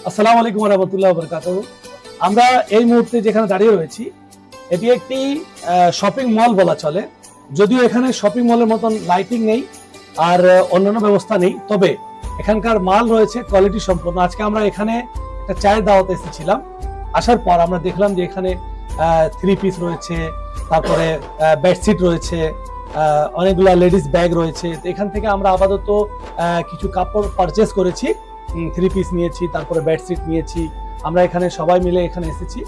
আসসালামু আলাইকুম ওয়া রাহমাতুল্লাহি ওয়া বারাকাতুহু। আমরা এই মুহূর্তে যেখানে দাঁড়িয়ে রয়েছি এটি একটি শপিং মল বলা চলে। যদিও এখানে শপিং মলের মতন লাইটিং নেই আর অন্যান্য ব্যবস্থা নেই, তবে এখানকার মাল রয়েছে কোয়ালিটি সম্পন্ন। আজকে আমরা এখানে একটা চায়ের দাওয়াতে এসেছিলাম। আসার পর আমরা দেখলাম যে এখানে 3 পিস রয়েছে, তারপরে বেডশিট রয়েছে, অনেকগুলো লেডিস ব্যাগ রয়েছে। তো এখান থেকে আমরা আপাতত কিছু কাপড় পারচেস করেছি, 3 পিস নিয়েছি, তারপরে বেডশিট নিয়েছি। আমরা এখানে সবাই মিলে এখানে এসেছি।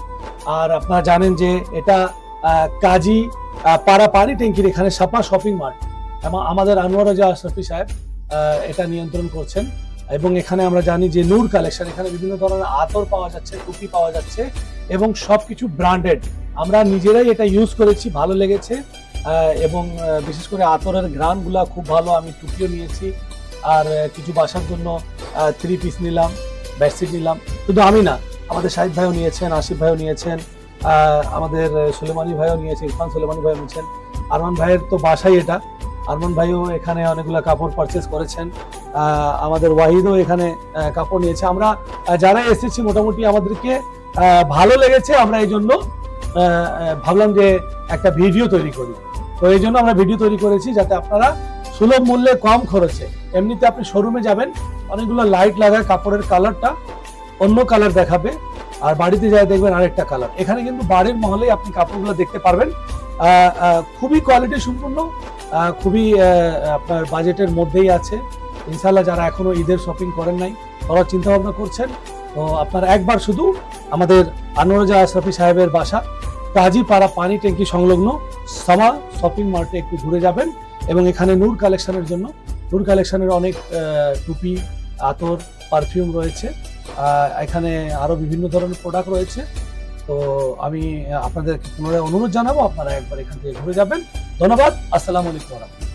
আর আপনারা জানেন যে এটা কাজী পাড়া পানি ট্যাঙ্কির এখানে সাপা শপিং মার্ট, এবং আমাদের আনোয়ার রাজা আশরাফি সাহেব এটা নিয়ন্ত্রণ করছেন। এবং এখানে আমরা জানি যে নূর কালেকশন, এখানে বিভিন্ন ধরনের আতর পাওয়া যাচ্ছে, টুপি পাওয়া যাচ্ছে এবং সবকিছু ব্র্যান্ডেড। আমরা নিজেরাই এটা ইউজ করেছি, ভালো লেগেছে। এবং বিশেষ করে আতরের ঘ্রাণগুলা খুব ভালো। আমি টুপিও নিয়েছি আর কিছু বাসার জন্য 3 পিস নিলাম, বেডশিট নিলাম। শুধু আমি না, আমাদের শাহিদ ভাইও নিয়েছেন, আসিফ ভাইও নিয়েছেন, আমাদের সুলেমানি ভাইও নিয়েছে, ইরফান সুলেমানি ভাইও নিয়েছেন। আরমান ভাইয়ের তো বাসাই এটা, আরমান ভাইও এখানে অনেকগুলো কাপড় পারচেস করেছেন। আমাদের ওয়াহিদও এখানে কাপড় নিয়েছে। আমরা যারা এসেছি মোটামুটি আমাদেরকে ভালো লেগেছে। আমরা এই জন্য ভাবলাম যে একটা ভিডিও তৈরি করি। তো এই জন্য আমরা ভিডিও তৈরি করেছি যাতে আপনারা সুলভ মূল্যে কম খরচে, এমনিতে আপনি শোরুমে যাবেন অনেকগুলো লাইট লাগায়, কাপড়ের কালারটা অন্য কালার দেখাবে, আর বাড়িতে যায় দেখবেন আরেকটা কালার। এখানে কিন্তু বাড়ির মহলেই আপনি কাপড়গুলো দেখতে পারবেন। খুবই কোয়ালিটি সম্পূর্ণ, খুবই আপনার বাজেটের মধ্যেই আছে। ইনশাল্লাহ যারা এখনো ঈদের শপিং করেন নাই, তারা চিন্তা ভাবনা করছেন, তো আপনারা একবার শুধু আমাদের আনোয়ার রাজা আশরাফি সাহেবের বাসা কাজী পাড়া পানি ট্যাঙ্কি সংলগ্ন সামা শপিং মার্টে একটু ঘুরে যাবেন। এবং এখানে নূর কালেকশনের জন্য, নূর কালেকশনের অনেক টুপি, আতর, পারফিউম রয়েছে। এখানে আরো বিভিন্ন ধরনের প্রোডাক্ট রয়েছে। তো আমি আপনাদের পুনরায় অনুরোধ জানাবো আপনারা একবার এখান থেকে ঘুরে যাবেন। ধন্যবাদ। আসসালামু আলাইকুম।